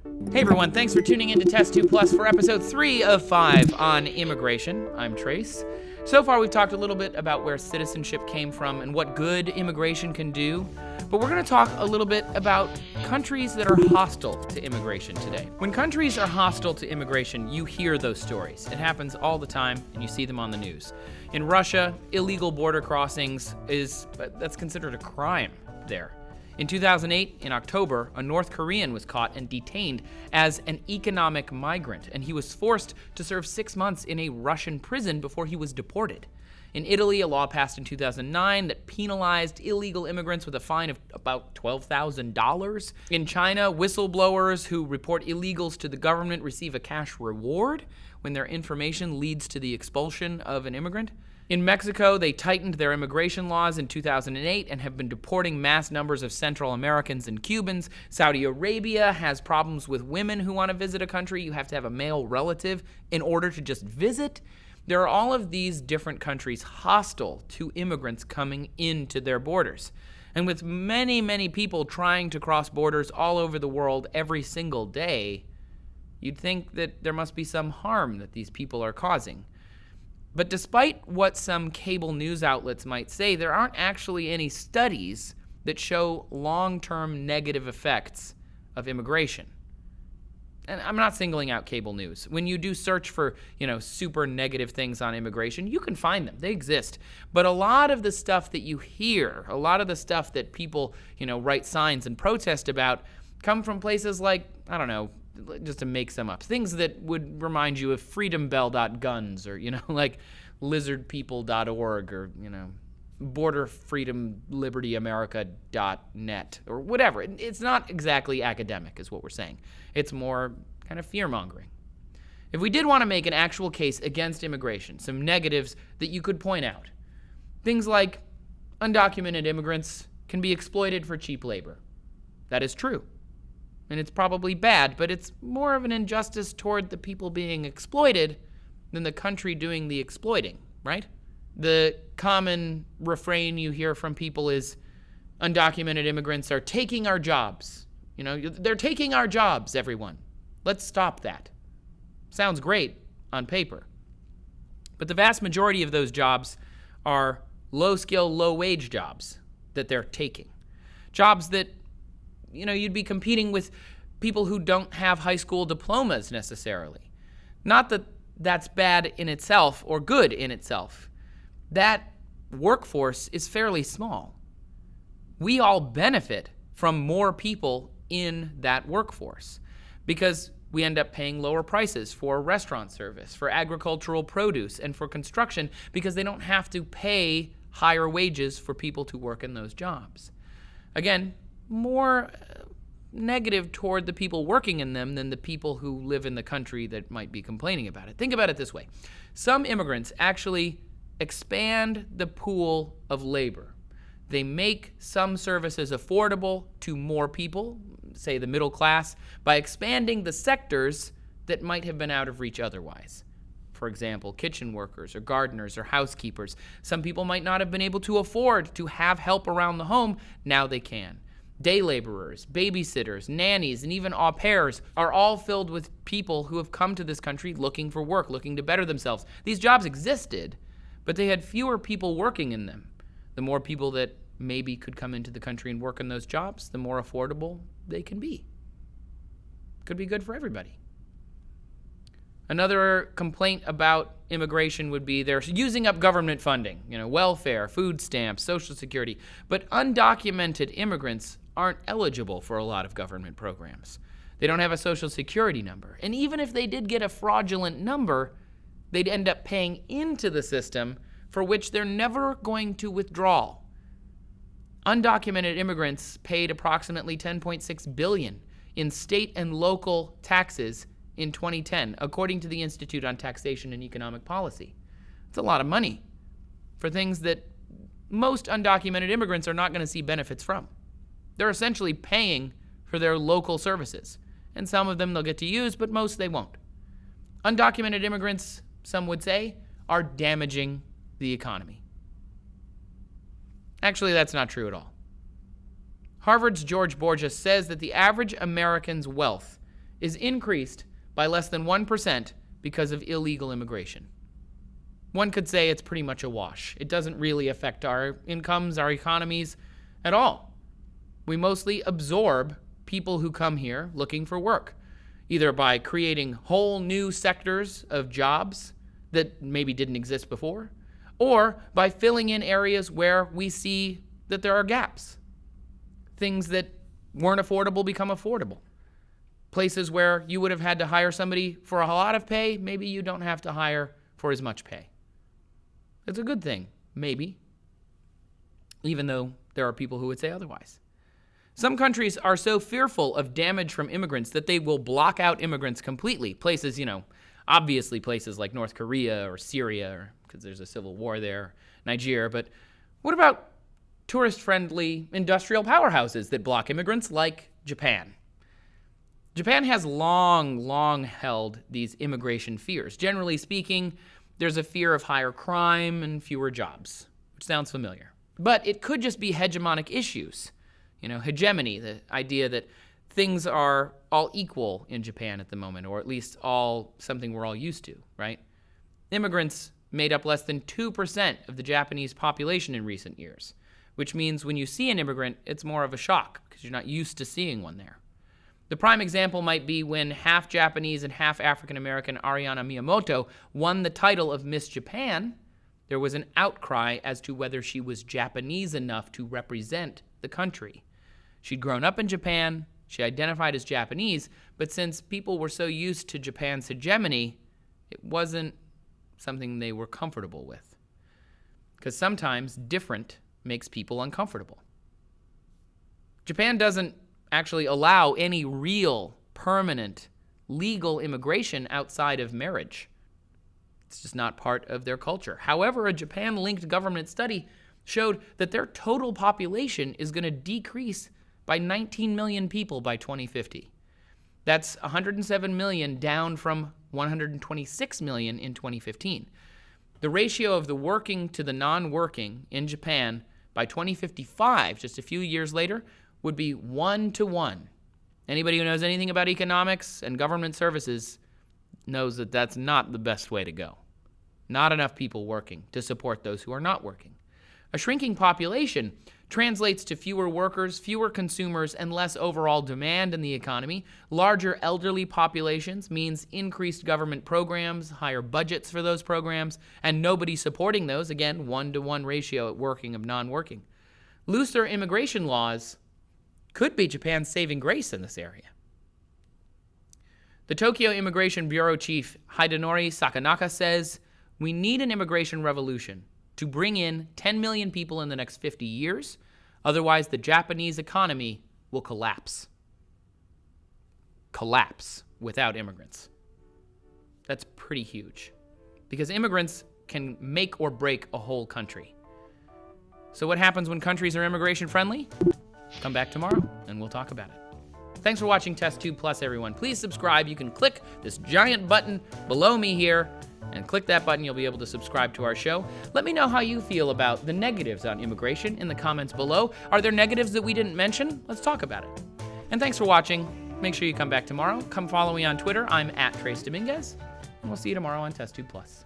Hey everyone, thanks for tuning in to Test 2 Plus for episode 3 of 5 on immigration. I'm Trace. So far we've talked a little bit about where citizenship came from and what good immigration can do, but we're going to talk a little bit about countries that are hostile to immigration today. When countries are hostile to immigration, you hear those stories. It happens all the time and you see them on the news. In Russia, illegal border crossings that's considered a crime there. In 2008, in October, a North Korean was caught and detained as an economic migrant, and he was forced to serve 6 months in a Russian prison before he was deported. In Italy, a law passed in 2009 that penalized illegal immigrants with a fine of about $12,000. In China, whistleblowers who report illegals to the government receive a cash reward when their information leads to the expulsion of an immigrant. In Mexico, they tightened their immigration laws in 2008 and have been deporting mass numbers of Central Americans and Cubans. Saudi Arabia has problems with women who want to visit a country. You have to have a male relative in order to just visit. There are all of these different countries hostile to immigrants coming into their borders. And with many, many people trying to cross borders all over the world every single day, you'd think that there must be some harm that these people are causing. But despite what some cable news outlets might say, there aren't actually any studies that show long-term negative effects of immigration. And I'm not singling out cable news. When you do search for, super negative things on immigration, you can find them. They exist. But a lot of the stuff that you hear, a lot of the stuff that people, write signs and protest about come from places like, just to make some up, things that would remind you of freedombell.guns or, like lizardpeople.org or, borderfreedomlibertyamerica.net or whatever. It's not exactly academic is what we're saying. It's more kind of fear-mongering. If we did want to make an actual case against immigration, some negatives that you could point out, things like undocumented immigrants can be exploited for cheap labor. That is true. And it's probably bad, but it's more of an injustice toward the people being exploited than the country doing the exploiting, right? The common refrain you hear from people is undocumented immigrants are taking our jobs. They're taking our jobs, everyone. Let's stop that. Sounds great on paper. But the vast majority of those jobs are low-skill, low-wage jobs that they're taking. Jobs that you'd be competing with people who don't have high school diplomas necessarily. Not that that's bad in itself or good in itself. That workforce is fairly small. We all benefit from more people in that workforce because we end up paying lower prices for restaurant service, for agricultural produce, and for construction because they don't have to pay higher wages for people to work in those jobs. Again, more negative toward the people working in them than the people who live in the country that might be complaining about it. Think about it this way. Some immigrants actually expand the pool of labor. They make some services affordable to more people, say the middle class, by expanding the sectors that might have been out of reach otherwise. For example, kitchen workers or gardeners or housekeepers. Some people might not have been able to afford to have help around the home. Now they can. Day laborers, babysitters, nannies, and even au pairs are all filled with people who have come to this country looking for work, looking to better themselves. These jobs existed, but they had fewer people working in them. The more people that maybe could come into the country and work in those jobs, the more affordable they can be. Could be good for everybody. Another complaint about immigration would be they're using up government funding, welfare, food stamps, Social Security. But undocumented immigrants aren't eligible for a lot of government programs. They don't have a Social Security number. And even if they did get a fraudulent number, they'd end up paying into the system for which they're never going to withdraw. Undocumented immigrants paid approximately $10.6 billion in state and local taxes in 2010, according to the Institute on Taxation and Economic Policy. It's a lot of money for things that most undocumented immigrants are not going to see benefits from. They're essentially paying for their local services, and some of them they'll get to use, but most they won't. Undocumented immigrants, some would say, are damaging the economy. Actually, that's not true at all. Harvard's George Borges says that the average American's wealth is increased by less than 1% because of illegal immigration. One could say it's pretty much a wash. It doesn't really affect our incomes, our economies at all. We mostly absorb people who come here looking for work, either by creating whole new sectors of jobs that maybe didn't exist before, or by filling in areas where we see that there are gaps. Things that weren't affordable become affordable. Places where you would have had to hire somebody for a lot of pay, maybe you don't have to hire for as much pay. It's a good thing, maybe, even though there are people who would say otherwise. Some countries are so fearful of damage from immigrants that they will block out immigrants completely. Places, obviously places like North Korea or Syria, because there's a civil war there, Nigeria. But what about tourist-friendly industrial powerhouses that block immigrants like Japan? Japan has long held these immigration fears. Generally speaking, there's a fear of higher crime and fewer jobs, which sounds familiar. But it could just be hegemonic issues. Hegemony, the idea that things are all equal in Japan at the moment, or at least all something we're all used to, right? Immigrants made up less than 2% of the Japanese population in recent years, which means when you see an immigrant, it's more of a shock because you're not used to seeing one there. The prime example might be when half Japanese and half African-American Ariana Miyamoto won the title of Miss Japan. There was an outcry as to whether she was Japanese enough to represent the country. She'd grown up in Japan, she identified as Japanese, but since people were so used to Japan's hegemony, it wasn't something they were comfortable with. Because sometimes different makes people uncomfortable. Japan doesn't actually allow any real, permanent, legal immigration outside of marriage. It's just not part of their culture. However, a Japan-linked government study showed that their total population is going to decrease by 19 million people by 2050. That's 107 million down from 126 million in 2015. The ratio of the working to the non-working in Japan by 2055, just a few years later, would be 1-to-1. Anybody who knows anything about economics and government services knows that that's not the best way to go. Not enough people working to support those who are not working. A shrinking population translates to fewer workers, fewer consumers, and less overall demand in the economy. Larger elderly populations means increased government programs, higher budgets for those programs, and nobody supporting those. Again, 1-to-1 ratio at working of non-working. Looser immigration laws could be Japan's saving grace in this area. The Tokyo Immigration Bureau Chief Hidenori Sakanaka says, "We need an immigration revolution to bring in 10 million people in the next 50 years. Otherwise, the Japanese economy will collapse. Collapse without immigrants." That's pretty huge, because immigrants can make or break a whole country. So what happens when countries are immigration friendly? Come back tomorrow and we'll talk about it. Thanks for watching Test Tube Plus, everyone. Please subscribe. You can click this giant button below me here, and click that button. You'll be able to subscribe to our show. Let me know how you feel about the negatives on immigration in the comments below. Are there negatives that we didn't mention? Let's talk about it. And thanks for watching. Make sure you come back tomorrow. Come follow me on Twitter. I'm @TraceDominguez, and we'll see you tomorrow on Test Tube Plus.